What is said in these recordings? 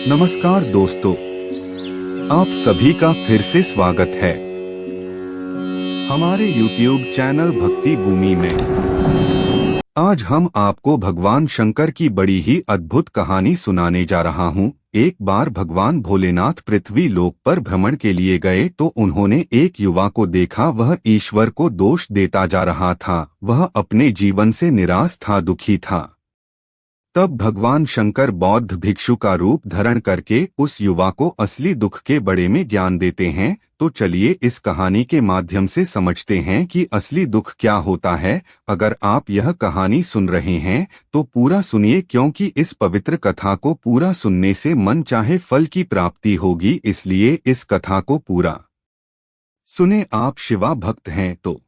नमस्कार दोस्तों, आप सभी का फिर से स्वागत है हमारे YouTube चैनल भक्ति भूमि में। आज हम आपको भगवान शंकर की बड़ी ही अद्भुत कहानी सुनाने जा रहा हूँ। एक बार भगवान भोलेनाथ पृथ्वी लोक पर भ्रमण के लिए गए तो उन्होंने एक युवा को देखा। वह ईश्वर को दोष देता जा रहा था। वह अपने जीवन से निराश था, दुखी था। तब भगवान शंकर बौद्ध भिक्षु का रूप धारण करके उस युवा को असली दुख के बारे में ज्ञान देते हैं। तो चलिए इस कहानी के माध्यम से समझते हैं कि असली दुख क्या होता है। अगर आप यह कहानी सुन रहे हैं तो पूरा सुनिए, क्योंकि इस पवित्र कथा को पूरा सुनने से मन चाहे फल की प्राप्ति होगी। इसलिए इस कथा को पूरा सुने। आप शिवा भक्त हैं तो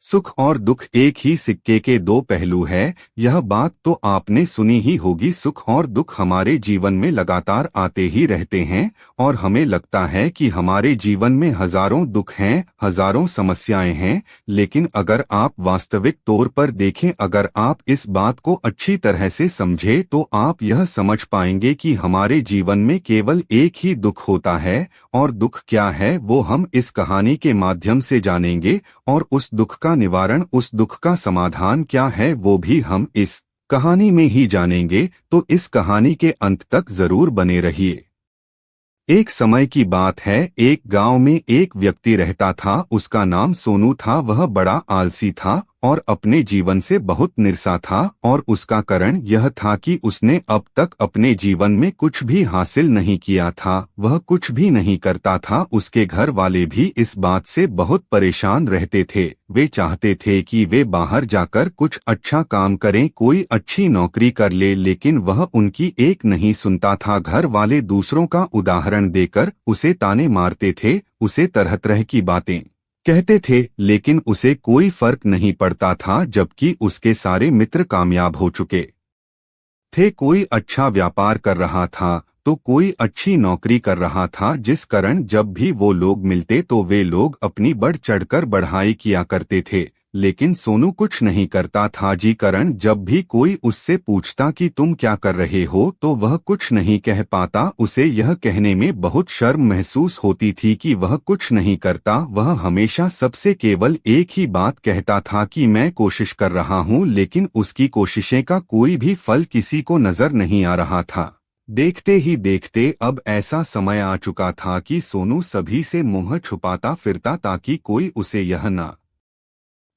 सुख और दुख एक ही सिक्के के दो पहलू है, यह बात तो आपने सुनी ही होगी। सुख और दुख हमारे जीवन में लगातार आते ही रहते हैं और हमें लगता है कि हमारे जीवन में हजारों दुख हैं, हजारों समस्याएं हैं। लेकिन अगर आप वास्तविक तौर पर देखें, अगर आप इस बात को अच्छी तरह से समझें तो आप यह समझ पाएंगे कि हमारे जीवन में केवल एक ही दुख होता है। और दुख क्या है वो हम इस कहानी के माध्यम से जानेंगे, और उस दुख का निवारण, उस दुख का समाधान क्या है वो भी हम इस कहानी में ही जानेंगे। तो इस कहानी के अंत तक जरूर बने रहिए। एक समय की बात है, एक गांव में एक व्यक्ति रहता था। उसका नाम सोनू था। वह बड़ा आलसी था और अपने जीवन से बहुत निराश था। और उसका कारण यह था कि उसने अब तक अपने जीवन में कुछ भी हासिल नहीं किया था। वह कुछ भी नहीं करता था। उसके घर वाले भी इस बात से बहुत परेशान रहते थे। वे चाहते थे कि वे बाहर जाकर कुछ अच्छा काम करें, कोई अच्छी नौकरी कर ले, लेकिन वह उनकी एक नहीं सुनता था। घर वाले दूसरों का उदाहरण देकर उसे ताने मारते थे, उसे तरह तरह की बातें कहते थे, लेकिन उसे कोई फर्क नहीं पड़ता था। जबकि उसके सारे मित्र कामयाब हो चुके थे, कोई अच्छा व्यापार कर रहा था तो कोई अच्छी नौकरी कर रहा था, जिस कारण जब भी वो लोग मिलते तो वे लोग अपनी बढ़ चढ़कर बढ़ाई किया करते थे। लेकिन सोनू कुछ नहीं करता था। जी कारण जब भी कोई उससे पूछता कि तुम क्या कर रहे हो तो वह कुछ नहीं कह पाता। उसे यह कहने में बहुत शर्म महसूस होती थी कि वह कुछ नहीं करता। वह हमेशा सबसे केवल एक ही बात कहता था कि मैं कोशिश कर रहा हूँ, लेकिन उसकी कोशिशें का कोई भी फल किसी को नजर नहीं आ रहा था। देखते ही देखते अब ऐसा समय आ चुका था कि सोनू सभी से मुंह छुपाता फिरता ताकि कोई उसे यह ना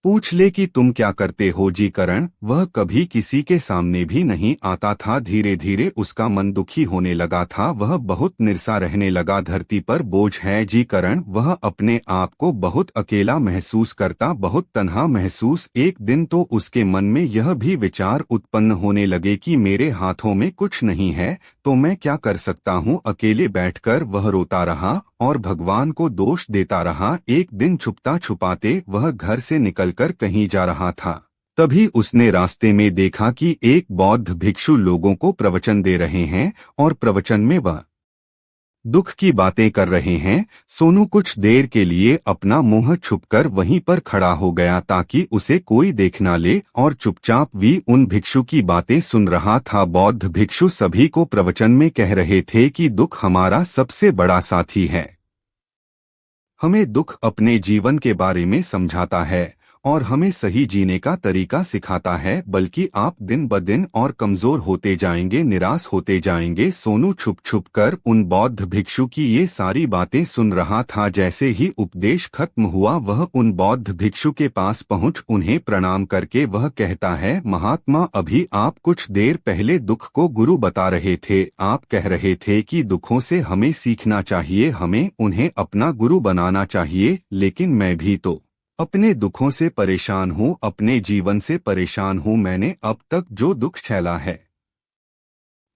पूछ ले कि तुम क्या करते हो। जी करण वह कभी किसी के सामने भी नहीं आता था। धीरे धीरे उसका मन दुखी होने लगा था। वह बहुत निराश रहने लगा। धरती पर बोझ है। जी करण वह अपने आप को बहुत अकेला महसूस करता, बहुत तन्हा महसूस। एक दिन तो उसके मन में यह भी विचार उत्पन्न होने लगे कि मेरे हाथों में कुछ नहीं है तो मैं क्या कर सकता हूँ। अकेले बैठकर वह रोता रहा और भगवान को दोष देता रहा। एक दिन छुपता छुपाते वह घर से निकलकर कहीं जा रहा था। तभी उसने रास्ते में देखा कि एक बौद्ध भिक्षु लोगों को प्रवचन दे रहे हैं और प्रवचन में वह दुख की बातें कर रहे हैं। सोनू कुछ देर के लिए अपना मुंह छुपकर वहीं पर खड़ा हो गया ताकि उसे कोई देख ना ले, और चुपचाप भी उन भिक्षु की बातें सुन रहा था। बौद्ध भिक्षु सभी को प्रवचन में कह रहे थे कि दुख हमारा सबसे बड़ा साथी है। हमें दुख अपने जीवन के बारे में समझाता है और हमें सही जीने का तरीका सिखाता है। बल्कि आप दिन ब दिन और कमजोर होते जाएंगे, निराश होते जाएंगे। सोनू छुप छुप कर उन बौद्ध भिक्षु की ये सारी बातें सुन रहा था। जैसे ही उपदेश खत्म हुआ वह उन बौद्ध भिक्षु के पास पहुंच उन्हें प्रणाम करके वह कहता है, महात्मा अभी आप कुछ देर पहले दुख को गुरु बता रहे थे। आप कह रहे थे कि दुखों से हमें सीखना चाहिए, हमें उन्हें अपना गुरु बनाना चाहिए। लेकिन मैं भी तो अपने दुखों से परेशान हूँ, अपने जीवन से परेशान हूँ। मैंने अब तक जो दुख झेला है,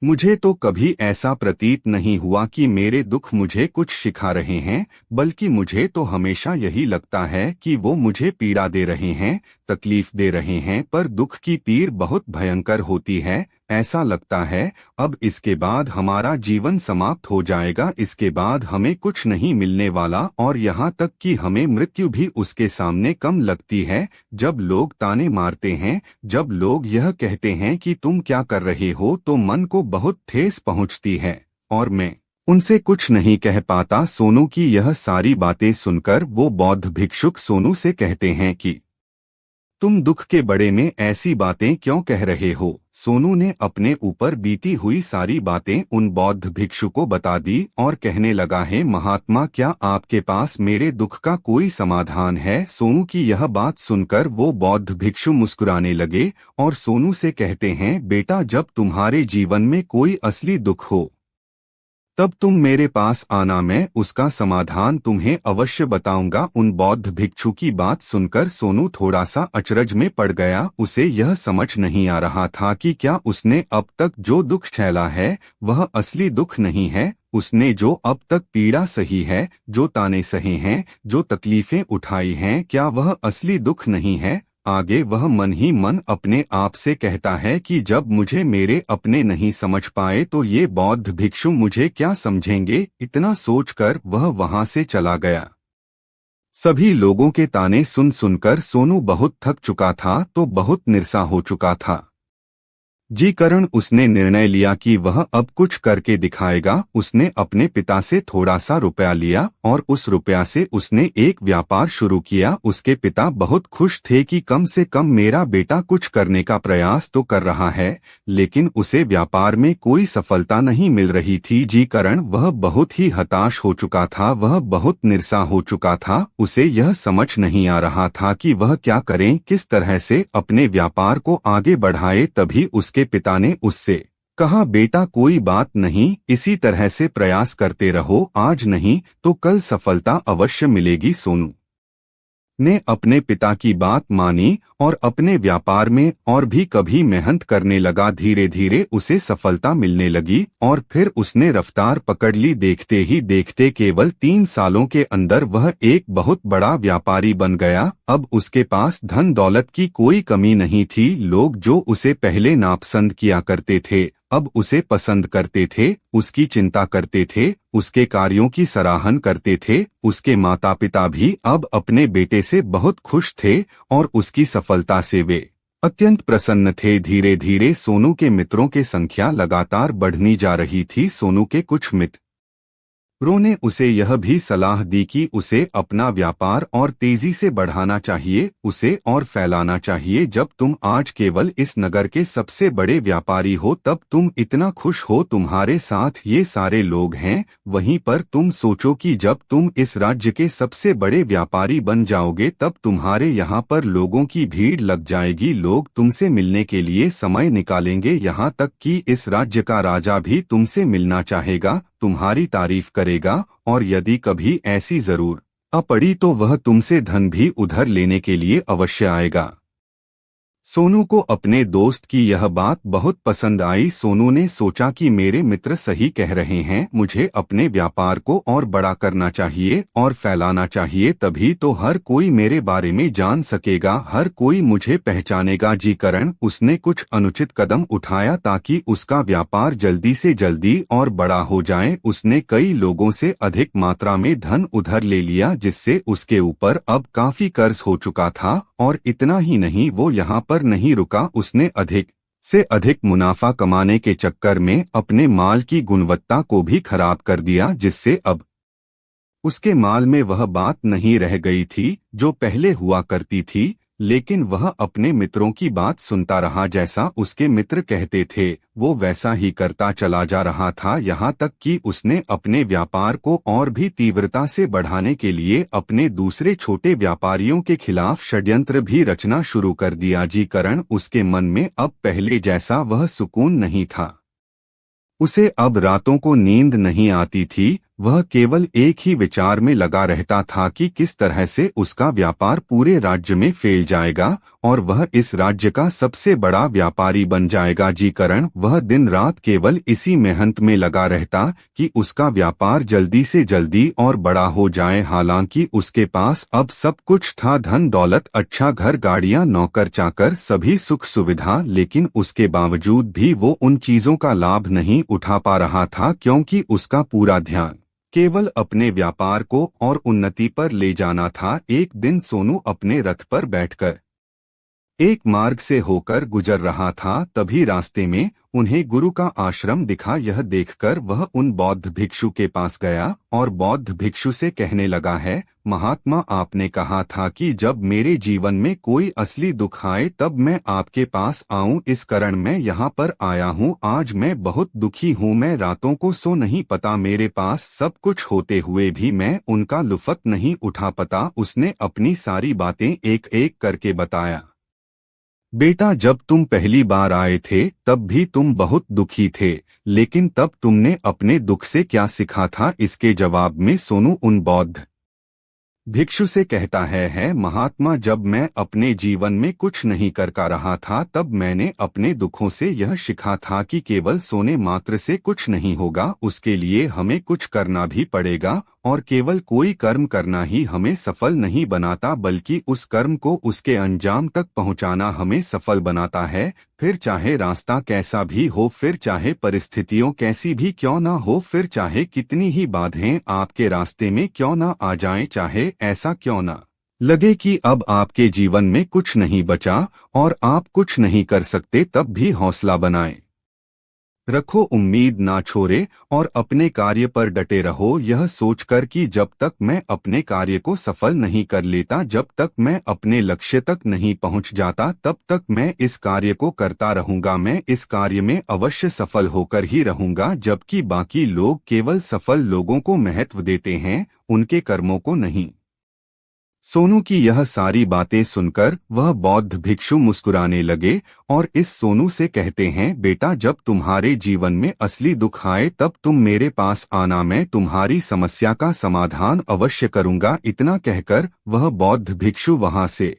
मुझे तो कभी ऐसा प्रतीत नहीं हुआ कि मेरे दुख मुझे कुछ सिखा रहे हैं, बल्कि मुझे तो हमेशा यही लगता है कि वो मुझे पीड़ा दे रहे हैं, तकलीफ दे रहे हैं। पर दुख की पीड़ बहुत भयंकर होती है। ऐसा लगता है अब इसके बाद हमारा जीवन समाप्त हो जाएगा, इसके बाद हमें कुछ नहीं मिलने वाला, और यहाँ तक कि हमें मृत्यु भी उसके सामने कम लगती है। जब लोग ताने मारते हैं, जब लोग यह कहते हैं कि तुम क्या कर रहे हो, तो मन को बहुत ठेस पहुँचती है। और मैं उनसे कुछ नहीं कह पाता। सोनू की यह सारी बातें सुनकर वो बौद्ध भिक्षुक सोनू से कहते हैं कि तुम दुख के बड़े में ऐसी बातें क्यों कह रहे हो। सोनू ने अपने ऊपर बीती हुई सारी बातें उन बौद्ध भिक्षु को बता दी और कहने लगा है, महात्मा, क्या आपके पास मेरे दुख का कोई समाधान है। सोनू की यह बात सुनकर वो बौद्ध भिक्षु मुस्कुराने लगे और सोनू से कहते हैं, बेटा, जब तुम्हारे जीवन में कोई असली दुख हो तब तुम मेरे पास आना, मैं उसका समाधान तुम्हें अवश्य बताऊंगा। उन बौद्ध भिक्षु की बात सुनकर सोनू थोड़ा सा अचरज में पड़ गया। उसे यह समझ नहीं आ रहा था कि क्या उसने अब तक जो दुख झेला है वह असली दुख नहीं है। उसने जो अब तक पीड़ा सही है, जो ताने सहे हैं, जो तकलीफें उठाई हैं, क्या वह असली दुख नहीं है। आगे वह मन ही मन अपने आप से कहता है कि जब मुझे मेरे अपने नहीं समझ पाए तो ये बौद्ध भिक्षु मुझे क्या समझेंगे। इतना सोचकर वह वहां से चला गया। सभी लोगों के ताने सुन सुनकर सोनू बहुत थक चुका था, तो बहुत निराशा हो चुका था। जी करण उसने निर्णय लिया कि वह अब कुछ करके दिखाएगा। उसने अपने पिता से थोड़ा सा रुपया लिया और उस रुपया से उसने एक व्यापार शुरू किया। उसके पिता बहुत खुश थे कि कम से कम मेरा बेटा कुछ करने का प्रयास तो कर रहा है, लेकिन उसे व्यापार में कोई सफलता नहीं मिल रही थी। जी करण वह बहुत ही हताश हो चुका था, वह बहुत निराशा हो चुका था। उसे यह समझ नहीं आ रहा था कि वह क्या करें, किस तरह से अपने व्यापार को आगे बढ़ाए। तभी उसके पिता ने उससे कहा, बेटा, कोई बात नहीं, इसी तरह से प्रयास करते रहो, आज नहीं तो कल सफलता अवश्य मिलेगी। सोनू ने अपने पिता की बात मानी और अपने व्यापार में और भी कभी मेहनत करने लगा। धीरे धीरे उसे सफलता मिलने लगी और फिर उसने रफ्तार पकड़ ली। देखते ही देखते केवल 3 सालों के अंदर वह एक बहुत बड़ा व्यापारी बन गया। अब उसके पास धन दौलत की कोई कमी नहीं थी। लोग जो उसे पहले नापसंद किया करते थे अब उसे पसंद करते थे, उसकी चिंता करते थे, उसके कार्यों की सराहना करते थे। उसके माता पिता भी अब अपने बेटे से बहुत खुश थे और उसकी सफलता से वे अत्यंत प्रसन्न थे। धीरे धीरे सोनू के मित्रों की संख्या लगातार बढ़नी जा रही थी। सोनू के कुछ मित्रों ने उसे यह भी सलाह दी कि उसे अपना व्यापार और तेजी से बढ़ाना चाहिए, उसे और फैलाना चाहिए। जब तुम आज केवल इस नगर के सबसे बड़े व्यापारी हो तब तुम इतना खुश हो, तुम्हारे साथ ये सारे लोग हैं। वहीं पर तुम सोचो कि जब तुम इस राज्य के सबसे बड़े व्यापारी बन जाओगे तब तुम्हारे यहाँ पर लोगों की भीड़ लग जाएगी। लोग तुमसे मिलने के लिए समय निकालेंगे, यहाँ तक कि इस राज्य का राजा भी तुमसे मिलना चाहेगा, तुम्हारी तारीफ करेगा और यदि कभी ऐसी जरूरत पड़ी तो वह तुमसे धन भी उधार लेने के लिए अवश्य आएगा। सोनू को अपने दोस्त की यह बात बहुत पसंद आई। सोनू ने सोचा कि मेरे मित्र सही कह रहे हैं, मुझे अपने व्यापार को और बड़ा करना चाहिए और फैलाना चाहिए, तभी तो हर कोई मेरे बारे में जान सकेगा, हर कोई मुझे पहचानेगा। जी करण उसने कुछ अनुचित कदम उठाया ताकि उसका व्यापार जल्दी से जल्दी और बड़ा हो जाए। उसने कई लोगों से अधिक मात्रा में धन उधार ले लिया, जिससे उसके ऊपर अब काफी कर्ज हो चुका था। और इतना ही नहीं, वो यहाँ पर नहीं रुका, उसने अधिक से अधिक मुनाफा कमाने के चक्कर में अपने माल की गुणवत्ता को भी खराब कर दिया, जिससे अब उसके माल में वह बात नहीं रह गई थी जो पहले हुआ करती थी। लेकिन वह अपने मित्रों की बात सुनता रहा, जैसा उसके मित्र कहते थे वो वैसा ही करता चला जा रहा था। यहाँ तक कि उसने अपने व्यापार को और भी तीव्रता से बढ़ाने के लिए अपने दूसरे छोटे व्यापारियों के खिलाफ षड्यंत्र भी रचना शुरू कर दिया। जी करण उसके मन में अब पहले जैसा वह सुकून नहीं था। उसे अब रातों को नींद नहीं आती थी, वह केवल एक ही विचार में लगा रहता था कि किस तरह से उसका व्यापार पूरे राज्य में फैल जाएगा और वह इस राज्य का सबसे बड़ा व्यापारी बन जाएगा। जी करण वह दिन रात केवल इसी मेहनत में लगा रहता कि उसका व्यापार जल्दी से जल्दी और बड़ा हो जाए। हालांकि उसके पास अब सब कुछ था, धन दौलत, अच्छा घर, गाड़ियां, नौकर चाकर, सभी सुख सुविधा, लेकिन उसके बावजूद भी वो उन चीजों का लाभ नहीं उठा पा रहा था, क्योंकि उसका पूरा ध्यान केवल अपने व्यापार को और उन्नति पर ले जाना था। एक दिन सोनू अपने रथ पर बैठकर एक मार्ग से होकर गुजर रहा था, तभी रास्ते में उन्हें गुरु का आश्रम दिखा। यह देखकर वह उन बौद्ध भिक्षु के पास गया और बौद्ध भिक्षु से कहने लगा है, महात्मा, आपने कहा था कि जब मेरे जीवन में कोई असली दुख आए तब मैं आपके पास आऊं। इस कारण मैं यहाँ पर आया हूँ। आज मैं बहुत दुखी हूँ, मैं रातों को सो नहीं पता, मेरे पास सब कुछ होते हुए भी मैं उनका लुत्फ नहीं उठा पता। उसने अपनी सारी बातें एक एक करके बताया। बेटा, जब तुम पहली बार आए थे तब भी तुम बहुत दुखी थे, लेकिन तब तुमने अपने दुख से क्या सीखा था? इसके जवाब में सोनू उन बौद्ध भिक्षु से कहता है, महात्मा, जब मैं अपने जीवन में कुछ नहीं कर पा रहा था तब मैंने अपने दुखों से यह सीखा था कि केवल सोने मात्र से कुछ नहीं होगा, उसके लिए हमें कुछ करना भी पड़ेगा। और केवल कोई कर्म करना ही हमें सफल नहीं बनाता, बल्कि उस कर्म को उसके अंजाम तक पहुंचाना हमें सफल बनाता है। फिर चाहे रास्ता कैसा भी हो, फिर चाहे परिस्थितियों कैसी भी क्यों ना हो, फिर चाहे कितनी ही बाधाएं आपके रास्ते में क्यों ना आ जाएं, चाहे ऐसा क्यों ना लगे कि अब आपके जीवन में कुछ नहीं बचा और आप कुछ नहीं कर सकते, तब भी हौसला बनाएं रखो, उम्मीद ना छोड़े और अपने कार्य पर डटे रहो, यह सोचकर कि जब तक मैं अपने कार्य को सफल नहीं कर लेता, जब तक मैं अपने लक्ष्य तक नहीं पहुंच जाता, तब तक मैं इस कार्य को करता रहूंगा, मैं इस कार्य में अवश्य सफल होकर ही रहूंगा। जबकि बाकी लोग केवल सफल लोगों को महत्व देते हैं, उनके कर्मों को नहीं। सोनू की यह सारी बातें सुनकर वह बौद्ध भिक्षु मुस्कुराने लगे और इस सोनू से कहते हैं, बेटा, जब तुम्हारे जीवन में असली दुख आए तब तुम मेरे पास आना, मैं तुम्हारी समस्या का समाधान अवश्य करूंगा। इतना कहकर वह बौद्ध भिक्षु वहां से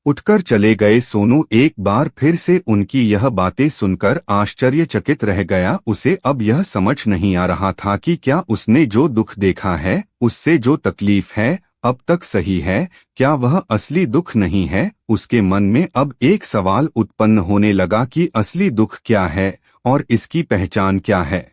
उठकर चले गए। सोनू एक बार फिर से उनकी यह बातें सुनकर आश्चर्यचकित रह गया। उसे अब यह समझ नहीं आ रहा था कि क्या उसने जो दुख देखा है, उससे जो तकलीफ है अब तक सही है, क्या वह असली दुख नहीं है? उसके मन में अब एक सवाल उत्पन्न होने लगा कि असली दुख क्या है और इसकी पहचान क्या है,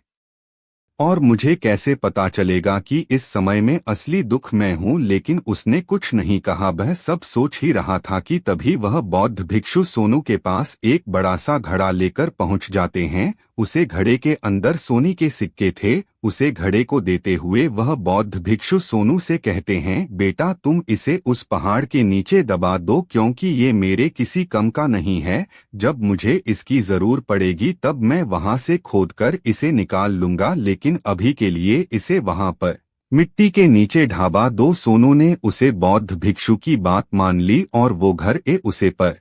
और मुझे कैसे पता चलेगा कि इस समय में असली दुख मैं हूँ। लेकिन उसने कुछ नहीं कहा, वह सब सोच ही रहा था कि तभी वह बौद्ध भिक्षु सोनू के पास एक बड़ा सा घड़ा लेकर पहुँच जाते हैं। उसे घड़े के अंदर सोने के सिक्के थे। उसे घड़े को देते हुए वह बौद्ध भिक्षु सोनू से कहते हैं, बेटा, तुम इसे उस पहाड़ के नीचे दबा दो, क्योंकि ये मेरे किसी काम का नहीं है। जब मुझे इसकी जरूर पड़ेगी तब मैं वहां से खोदकर इसे निकाल लूंगा, लेकिन अभी के लिए इसे वहां पर मिट्टी के नीचे ढाबा दो। सोनू ने उसे बौद्ध भिक्षु की बात मान ली और वो घर उसे पर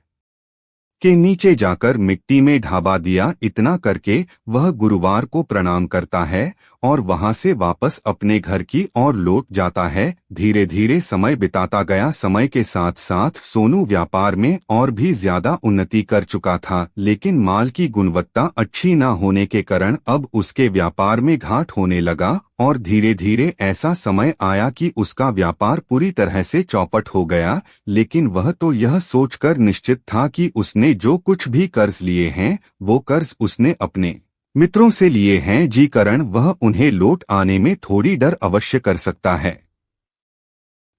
के नीचे जाकर मिट्टी में ढाबा दिया। इतना करके वह गुरुवार को प्रणाम करता है और वहां से वापस अपने घर की ओर लौट जाता है। धीरे धीरे समय बिताता गया। समय के साथ साथ सोनू व्यापार में और भी ज्यादा उन्नति कर चुका था, लेकिन माल की गुणवत्ता अच्छी न होने के कारण अब उसके व्यापार में घाट होने लगा और धीरे धीरे ऐसा समय आया कि उसका व्यापार पूरी तरह से चौपट हो गया। लेकिन वह तो यह सोचकर निश्चित था कि उसने जो कुछ भी कर्ज लिए हैं वो कर्ज उसने अपने मित्रों से लिए हैं, जी कारण वह उन्हें लौट आने में थोड़ी डर अवश्य कर सकता है।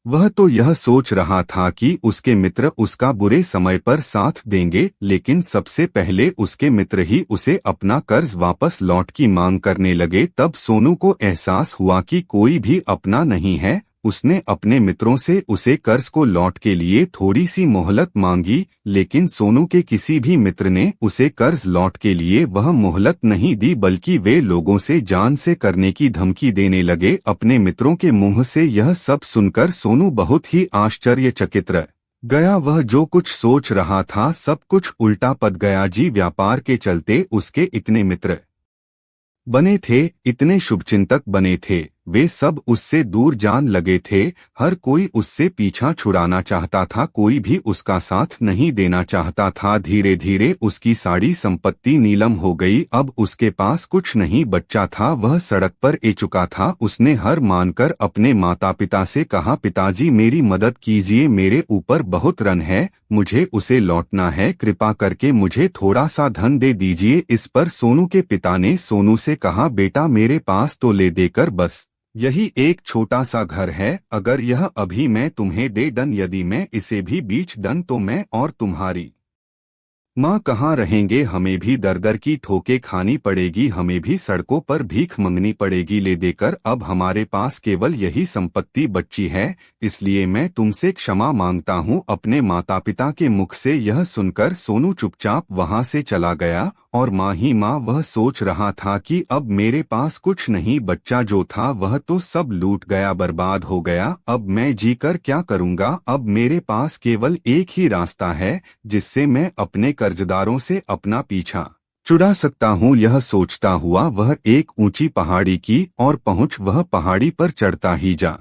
वह तो यह सोच रहा था कि उसके मित्र उसका बुरे समय पर साथ देंगे, लेकिन सबसे पहले उसके मित्र ही उसे अपना कर्ज वापस लौट की मांग करने लगे। तब सोनू को एहसास हुआ कि कोई भी अपना नहीं है। उसने अपने मित्रों से उसे कर्ज को लौट के लिए थोड़ी सी मोहलत मांगी, लेकिन सोनू के किसी भी मित्र ने उसे कर्ज लौट के लिए वह मोहलत नहीं दी, बल्कि वे लोगों से जान से करने की धमकी देने लगे। अपने मित्रों के मुंह से यह सब सुनकर सोनू बहुत ही आश्चर्यचकित रह गया। वह जो कुछ सोच रहा था सब कुछ उल्टा पड़ गया। जी व्यापार के चलते उसके इतने मित्र बने थे, इतने शुभचिंतक बने थे, वे सब उससे दूर जान लगे थे। हर कोई उससे पीछा छुड़ाना चाहता था, कोई भी उसका साथ नहीं देना चाहता था। धीरे धीरे उसकी सारी संपत्ति नीलम हो गई। अब उसके पास कुछ नहीं बचा था। वह सड़क पर चुका था। उसने हार मानकर अपने माता पिता से कहा, पिताजी मेरी मदद कीजिए, मेरे ऊपर बहुत ऋण है, मुझे उसे लौटना है, कृपा करके मुझे थोड़ा सा धन दे दीजिए। इस पर सोनू के पिता ने सोनू से कहा, बेटा मेरे पास तो ले देकर बस यही एक छोटा सा घर है, अगर यह अभी मैं तुम्हें दे डन, यदि मैं इसे भी बीच डन तो मैं और तुम्हारी माँ कहाँ रहेंगे, हमें भी दर दर की ठोके खानी पड़ेगी, हमें भी सड़कों पर भीख मंगनी पड़ेगी ले देकर। अब हमारे पास केवल यही संपत्ति बची है, इसलिए मैं तुमसे क्षमा मांगता हूँ। अपने माता पिता के मुख से यह सुनकर सोनू चुपचाप वहाँ से चला गया और माँ ही माँ वह सोच रहा था कि अब मेरे पास कुछ नहीं बच्चा, जो था वह तो सब लूट गया, बर्बाद हो गया। अब मैं जीकर क्या करूँगा, अब मेरे पास केवल एक ही रास्ता है जिससे मैं अपने कर्जदारों से अपना पीछा छुड़ा सकता हूँ। यह सोचता हुआ वह एक ऊंची पहाड़ी की ओर पहुँच वह पहाड़ी पर चढ़ता ही जा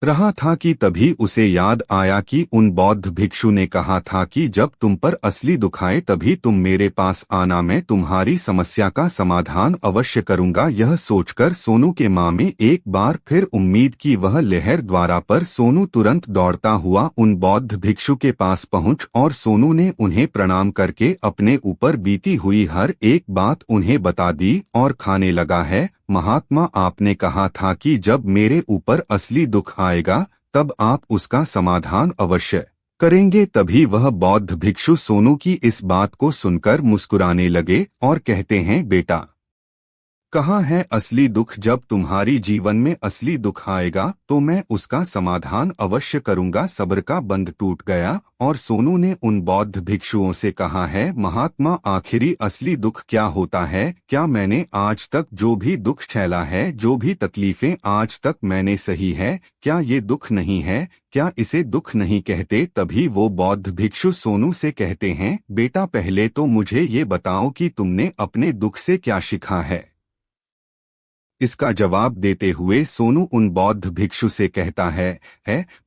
रहा था कि तभी उसे याद आया कि उन बौद्ध भिक्षु ने कहा था कि जब तुम पर असली दुख आए तभी तुम मेरे पास आना, मैं तुम्हारी समस्या का समाधान अवश्य करूंगा। यह सोचकर सोनू के माँ में एक बार फिर उम्मीद की वह लहर द्वारा पर सोनू तुरंत दौड़ता हुआ उन बौद्ध भिक्षु के पास पहुंच और सोनू ने उन्हें प्रणाम करके अपने ऊपर बीती हुई हर एक बात उन्हें बता दी और खाने लगा है। महात्मा, आपने कहा था कि जब मेरे ऊपर असली दुख आएगा तब आप उसका समाधान अवश्य करेंगे। तभी वह बौद्ध भिक्षु सोनू की इस बात को सुनकर मुस्कुराने लगे और कहते हैं, बेटा, कहाँ है असली दुख, जब तुम्हारी जीवन में असली दुख आएगा तो मैं उसका समाधान अवश्य करूंगा। सब्र का बंध टूट गया और सोनू ने उन बौद्ध भिक्षुओं से कहा है, महात्मा, आखिरी असली दुख क्या होता है? क्या मैंने आज तक जो भी दुख झेला है, जो भी तकलीफें आज तक मैंने सही है, क्या ये दुख नहीं है? क्या इसे दुख नहीं कहते? तभी वो बौद्ध भिक्षु सोनू से कहते हैं, बेटा, पहले तो मुझे ये बताओ कि तुमने अपने दुख से क्या सीखा है। इसका जवाब देते हुए सोनू उन बौद्ध भिक्षु से कहता है,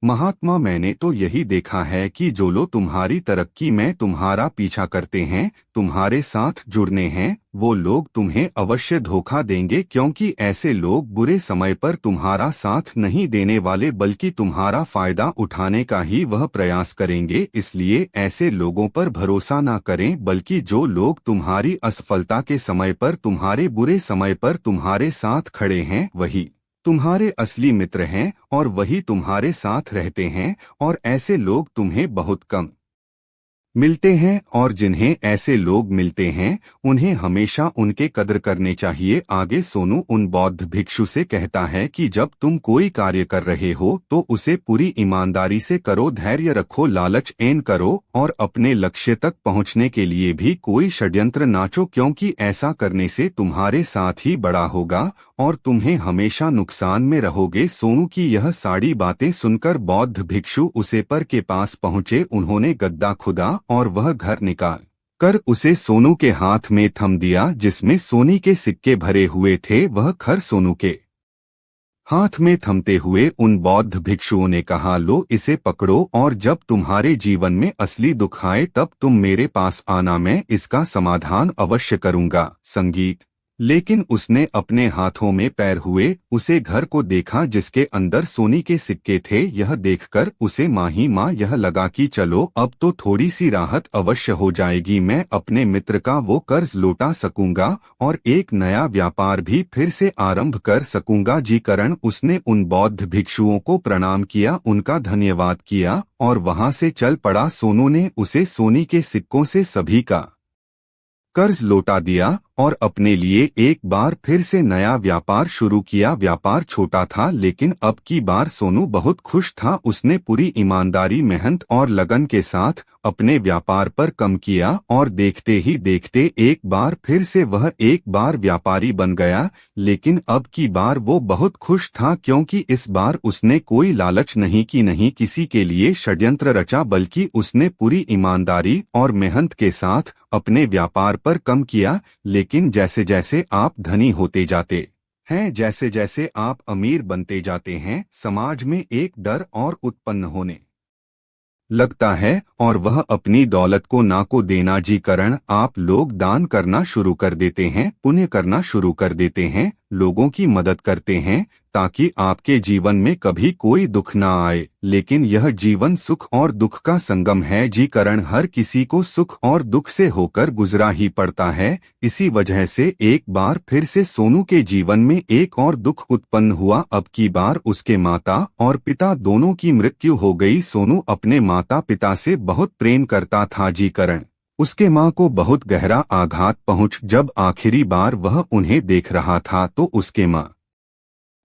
महात्मा, मैंने तो यही देखा है कि जो लोग तुम्हारी तरक्की में तुम्हारा पीछा करते हैं, तुम्हारे साथ जुड़ने हैं, वो लोग तुम्हें अवश्य धोखा देंगे, क्योंकि ऐसे लोग बुरे समय पर तुम्हारा साथ नहीं देने वाले बल्कि तुम्हारा फायदा उठाने का ही वह प्रयास करेंगे। इसलिए ऐसे लोगों पर भरोसा ना करें, बल्कि जो लोग तुम्हारी असफलता के समय पर, तुम्हारे बुरे समय पर तुम्हारे साथ खड़े हैं, वही तुम्हारे असली मित्र हैं और वही तुम्हारे साथ रहते हैं। और ऐसे लोग तुम्हें बहुत कम मिलते हैं और जिन्हें ऐसे लोग मिलते हैं उन्हें हमेशा उनके कदर करने चाहिए। आगे सोनू उन बौद्ध भिक्षु से कहता है कि जब तुम कोई कार्य कर रहे हो तो उसे पूरी ईमानदारी से करो, धैर्य रखो, लालच ऐन करो और अपने लक्ष्य तक पहुंचने के लिए भी कोई षड्यंत्र नाचो, क्योंकि ऐसा करने से तुम्हारे साथ ही बड़ा होगा और तुम्हें हमेशा नुकसान में रहोगे। सोनू की यह सारी बातें सुनकर बौद्ध भिक्षु उसे पर के पास पहुंचे। उन्होंने गद्दा खुदा और वह घर निकाल कर उसे सोनू के हाथ में थम दिया, जिसमें सोने के सिक्के भरे हुए थे। वह खर सोनू के हाथ में थमते हुए उन बौद्ध भिक्षुओं ने कहा, लो इसे पकड़ो और जब तुम्हारे जीवन में असली दुख आए तब तुम मेरे पास आना, मैं इसका समाधान अवश्य करूंगा। संगीत। लेकिन उसने अपने हाथों में पैर हुए उसे घर को देखा जिसके अंदर सोने के सिक्के थे। यह देखकर उसे माँ ही माँ यह लगा कि चलो अब तो थोड़ी सी राहत अवश्य हो जाएगी, मैं अपने मित्र का वो कर्ज लौटा सकूंगा और एक नया व्यापार भी फिर से आरंभ कर सकूंगा। जी करण उसने उन बौद्ध भिक्षुओं को प्रणाम किया, उनका धन्यवाद किया और वहां से चल पड़ा। सोनू ने उसे सोने के सिक्कों से सभी का कर्ज लौटा दिया और अपने लिए एक बार फिर से नया व्यापार शुरू किया। व्यापार छोटा था लेकिन अब की बार सोनू बहुत खुश था। उसने पूरी ईमानदारी, मेहनत और लगन के साथ अपने व्यापार पर काम किया और देखते ही देखते एक बार फिर से वह एक बार व्यापारी बन गया। लेकिन अब की बार वो बहुत खुश था, क्योंकि इस बार उसने कोई लालच नहीं की, नहीं किसी के लिए षड्यंत्र रचा, बल्कि उसने पूरी ईमानदारी और मेहनत के साथ अपने व्यापार पर काम किया। लेकिन जैसे जैसे आप धनी होते जाते हैं, जैसे जैसे आप अमीर बनते जाते हैं, समाज में एक डर और उत्पन्न होने लगता है और वह अपनी दौलत को ना को देना। जी करण आप लोग दान करना शुरू कर देते हैं, पुण्य करना शुरू कर देते हैं, लोगों की मदद करते हैं ताकि आपके जीवन में कभी कोई दुख ना आए। लेकिन यह जीवन सुख और दुख का संगम है जी, कारण हर किसी को सुख और दुख से होकर गुजरा ही पड़ता है। इसी वजह से एक बार फिर से सोनू के जीवन में एक और दुख उत्पन्न हुआ। अब की बार उसके माता और पिता दोनों की मृत्यु हो गई। सोनू अपने माता पिता से बहुत प्रेम करता था जी, कारण उसके माँ को बहुत गहरा आघात पहुंच। जब आखिरी बार वह उन्हें देख रहा था तो उसके माँ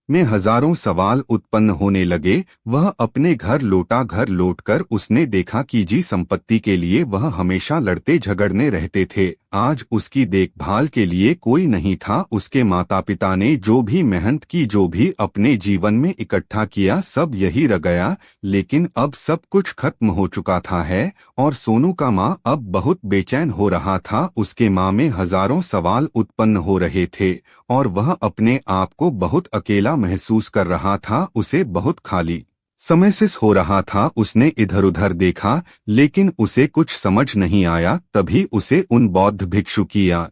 में हजारों सवाल उत्पन्न होने लगे। वह अपने घर लौटा। घर लौटकर उसने देखा कि जी संपत्ति के लिए वह हमेशा लड़ते झगड़ने रहते थे। आज उसकी देखभाल के लिए कोई नहीं था। उसके माता पिता ने जो भी मेहनत की, जो भी अपने जीवन में इकट्ठा किया, सब यही रह गया। लेकिन अब सब कुछ खत्म हो चुका था है और सोनू का माँ अब बहुत बेचैन हो रहा था। उसके माँ में हजारों सवाल उत्पन्न हो रहे थे और वह अपने आप को बहुत अकेला महसूस कर रहा था। उसे बहुत खाली समय से हो रहा था। उसने इधर उधर देखा लेकिन उसे कुछ समझ नहीं आया। तभी उसे उन बौद्ध भिक्षु की याद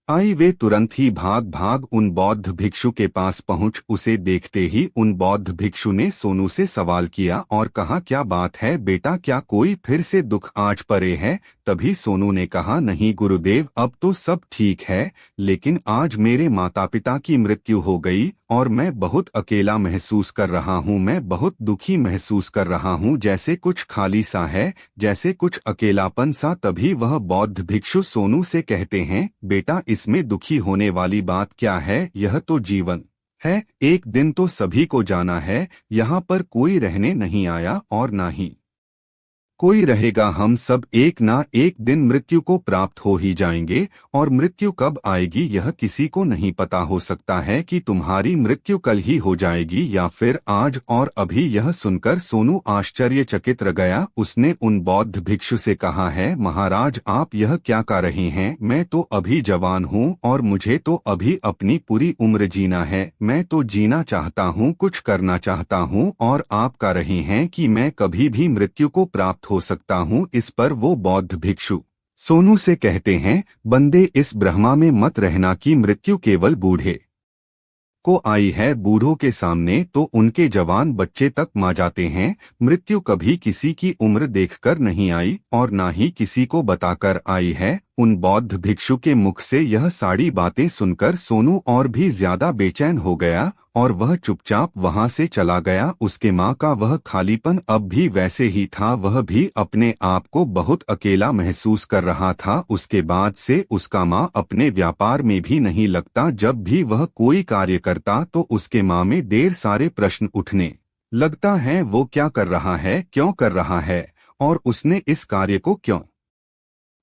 आई। वे तुरंत ही भाग भाग उन बौद्ध भिक्षु के पास पहुंच। उसे देखते ही उन बौद्ध भिक्षु ने सोनू से सवाल किया और कहा, क्या बात है बेटा, क्या कोई फिर से दुख आज पड़े है? तभी सोनू ने कहा, नहीं गुरुदेव, अब तो सब ठीक है, लेकिन आज मेरे माता पिता की मृत्यु हो गई और मैं बहुत अकेला महसूस कर रहा हूँ। मैं बहुत दुखी महसूस कर रहा हूँ, जैसे कुछ खाली सा है, जैसे कुछ अकेलापन सा। तभी वह बौद्ध भिक्षु सोनू से कहते हैं, बेटा इसमें दुखी होने वाली बात क्या है? यह तो जीवन है, एक दिन तो सभी को जाना है। यहाँ पर कोई रहने नहीं आया और ना ही कोई रहेगा। हम सब एक ना एक दिन मृत्यु को प्राप्त हो ही जाएंगे और मृत्यु कब आएगी यह किसी को नहीं पता। हो सकता है कि तुम्हारी मृत्यु कल ही हो जाएगी या फिर आज। और अभी यह सुनकर सोनू आश्चर्यचकित रह गया। उसने उन बौद्ध भिक्षु से कहा है, महाराज आप यह क्या कह रहे हैं? मैं तो अभी जवान हूँ और मुझे तो अभी अपनी पूरी उम्र जीना है। मैं तो जीना चाहता हूँ, कुछ करना चाहता हूँ, और आप कह रहे हैं कि मैं कभी भी मृत्यु को प्राप्त हो सकता हूँ। इस पर वो बौद्ध भिक्षु सोनू से कहते हैं, बंदे इस ब्रह्मा में मत रहना कि मृत्यु केवल बूढ़े को आई है। बूढ़ों के सामने तो उनके जवान बच्चे तक मा जाते हैं। मृत्यु कभी किसी की उम्र देखकर नहीं आई और ना ही किसी को बताकर आई है। उन बौद्ध भिक्षु के मुख से यह सारी बातें सुनकर सोनू और भी ज्यादा बेचैन हो गया और वह चुपचाप वहां से चला गया। उसके माँ का वह खालीपन अब भी वैसे ही था। वह भी अपने आप को बहुत अकेला महसूस कर रहा था। उसके बाद से उसका माँ अपने व्यापार में भी नहीं लगता। जब भी वह कोई कार्य करता तो उसके माँ में ढेर सारे प्रश्न उठने लगता है। वो क्या कर रहा है, क्यों कर रहा है और उसने इस कार्य को क्यों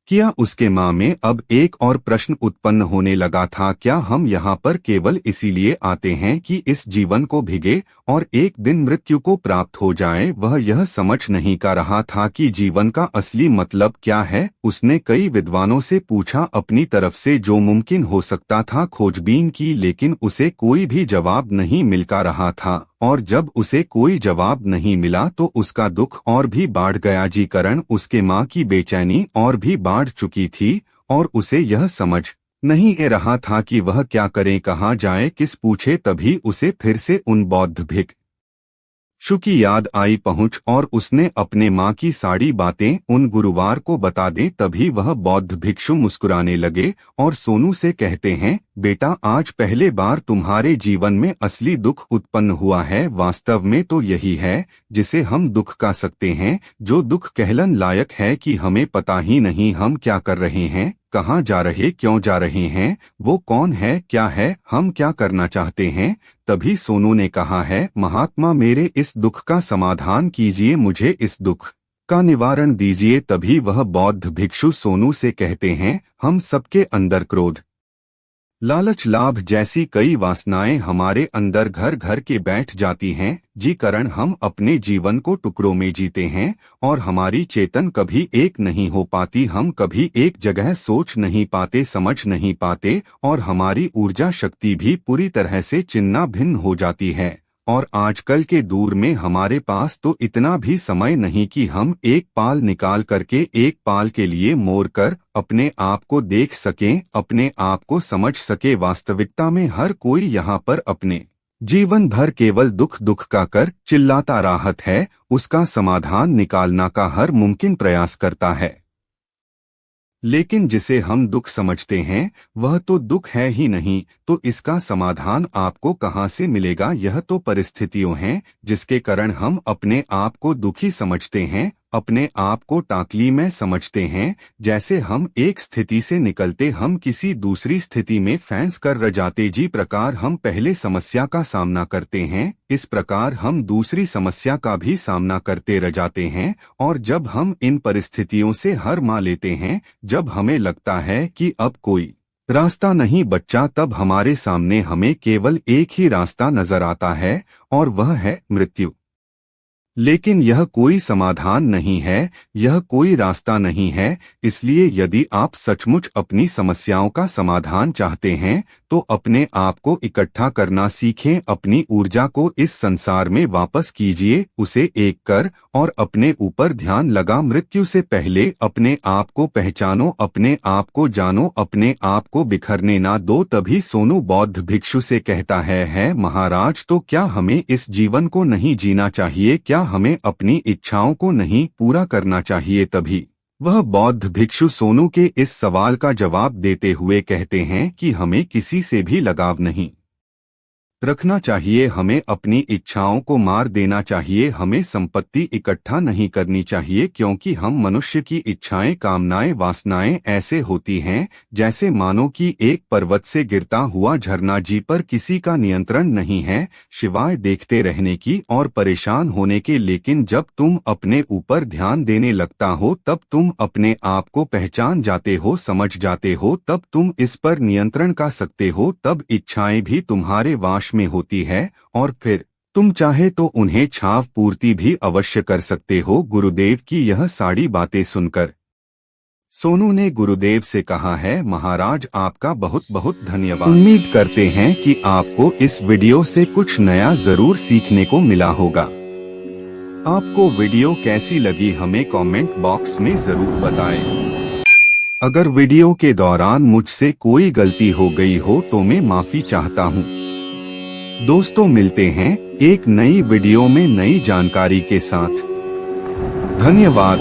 किया? उसके माँ में अब एक और प्रश्न उत्पन्न होने लगा था, क्या हम यहाँ पर केवल इसीलिए आते हैं कि इस जीवन को भिगे और एक दिन मृत्यु को प्राप्त हो जाए? वह यह समझ नहीं कर रहा था कि जीवन का असली मतलब क्या है। उसने कई विद्वानों से पूछा, अपनी तरफ से जो मुमकिन हो सकता था खोजबीन की, लेकिन उसे कोई भी जवाब नहीं मिल का रहा था। और जब उसे कोई जवाब नहीं मिला तो उसका दुख और भी बढ़ गया जी, कारण उसके माँ की बेचैनी और भी बढ़ चुकी थी और उसे यह समझ नहीं आ रहा था कि वह क्या करे, कहाँ जाए, किस पूछे। तभी उसे फिर से उन बौद्ध भिक्षु की याद आई पहुंच और उसने अपने माँ की सारी बातें उन गुरुवार को बता दें। तभी वह बौद्ध भिक्षु मुस्कुराने लगे और सोनू से कहते हैं, बेटा आज पहले बार तुम्हारे जीवन में असली दुख उत्पन्न हुआ है। वास्तव में तो यही है जिसे हम दुख कह सकते हैं, जो दुख कहलन लायक है कि हमें पता ही नहीं हम क्या कर रहे हैं, कहाँ जा रहे, क्यों जा रहे हैं, वो कौन है, क्या है, हम क्या करना चाहते हैं। तभी सोनू ने कहा है, महात्मा मेरे इस दुख का समाधान कीजिए, मुझे इस दुख का निवारण दीजिए। तभी वह बौद्ध भिक्षु सोनू से कहते हैं, हम सबके अंदर क्रोध, लालच, लाभ जैसी कई वासनाएं हमारे अंदर घर घर के बैठ जाती हैं जी, कारण हम अपने जीवन को टुकड़ों में जीते हैं और हमारी चेतन कभी एक नहीं हो पाती। हम कभी एक जगह सोच नहीं पाते, समझ नहीं पाते और हमारी ऊर्जा शक्ति भी पूरी तरह से छिन्न भिन्न हो जाती है। और आजकल के दौर में हमारे पास तो इतना भी समय नहीं कि हम एक पाल निकाल करके एक पाल के लिए मोड़ कर अपने आप को देख सकें, अपने आप को समझ सके। वास्तविकता में हर कोई यहाँ पर अपने जीवन भर केवल दुख दुख का कर चिल्लाता राहत है, उसका समाधान निकालना का हर मुमकिन प्रयास करता है। लेकिन जिसे हम दुख समझते हैं वह तो दुख है ही नहीं, तो इसका समाधान आपको कहाँ से मिलेगा? यह तो परिस्थितियों हैं जिसके कारण हम अपने आप को दुखी समझते हैं, अपने आप को टाकली में समझते हैं। जैसे हम एक स्थिति से निकलते हम किसी दूसरी स्थिति में फंस कर रह जाते, जी प्रकार हम पहले समस्या का सामना करते हैं, इस प्रकार हम दूसरी समस्या का भी सामना करते रह जाते हैं। और जब हम इन परिस्थितियों से हार मान लेते हैं, जब हमें लगता है कि अब कोई रास्ता नहीं बचा, तब हमारे सामने हमें केवल एक ही रास्ता नजर आता है और वह है मृत्यु। लेकिन यह कोई समाधान नहीं है, यह कोई रास्ता नहीं है। इसलिए यदि आप सचमुच अपनी समस्याओं का समाधान चाहते हैं तो अपने आप को इकट्ठा करना सीखें, अपनी ऊर्जा को इस संसार में वापस कीजिए, उसे एक कर और अपने ऊपर ध्यान लगा। मृत्यु से पहले अपने आप को पहचानो, अपने आप को जानो, अपने आप को बिखरने ना दो। तभी सोनू बौद्ध भिक्षु से कहता है महाराज, तो क्या हमें इस जीवन को नहीं जीना चाहिए? क्या हमें अपनी इच्छाओं को नहीं पूरा करना चाहिए? तभी वह बौद्ध भिक्षु सोनू के इस सवाल का जवाब देते हुए कहते हैं कि हमें किसी से भी लगाव नहीं रखना चाहिए, हमें अपनी इच्छाओं को मार देना चाहिए, हमें संपत्ति इकट्ठा नहीं करनी चाहिए, क्योंकि हम मनुष्य की इच्छाएं, कामनाएं, वासनाएं ऐसे होती हैं जैसे मानो कि एक पर्वत से गिरता हुआ झरना, जी पर किसी का नियंत्रण नहीं है सिवाय देखते रहने की और परेशान होने के। लेकिन जब तुम अपने ऊपर ध्यान देने लगता हो तब तुम अपने आप को पहचान जाते हो, समझ जाते हो, तब तुम इस पर नियंत्रण कर सकते हो, तब इच्छाएं भी तुम्हारे वाश में होती है और फिर तुम चाहे तो उन्हें छाव पूर्ति भी अवश्य कर सकते हो। गुरुदेव की यह सारी बातें सुनकर सोनू ने गुरुदेव से कहा है, महाराज आपका बहुत बहुत धन्यवाद। उम्मीद करते हैं कि आपको इस वीडियो से कुछ नया जरूर सीखने को मिला होगा। आपको वीडियो कैसी लगी हमें कमेंट बॉक्स में जरूर बताएं। अगर वीडियो के दौरान मुझसे कोई गलती हो गई हो तो मैं माफी चाहता हूँ। दोस्तों मिलते हैं एक नई वीडियो में नई जानकारी के साथ। धन्यवाद।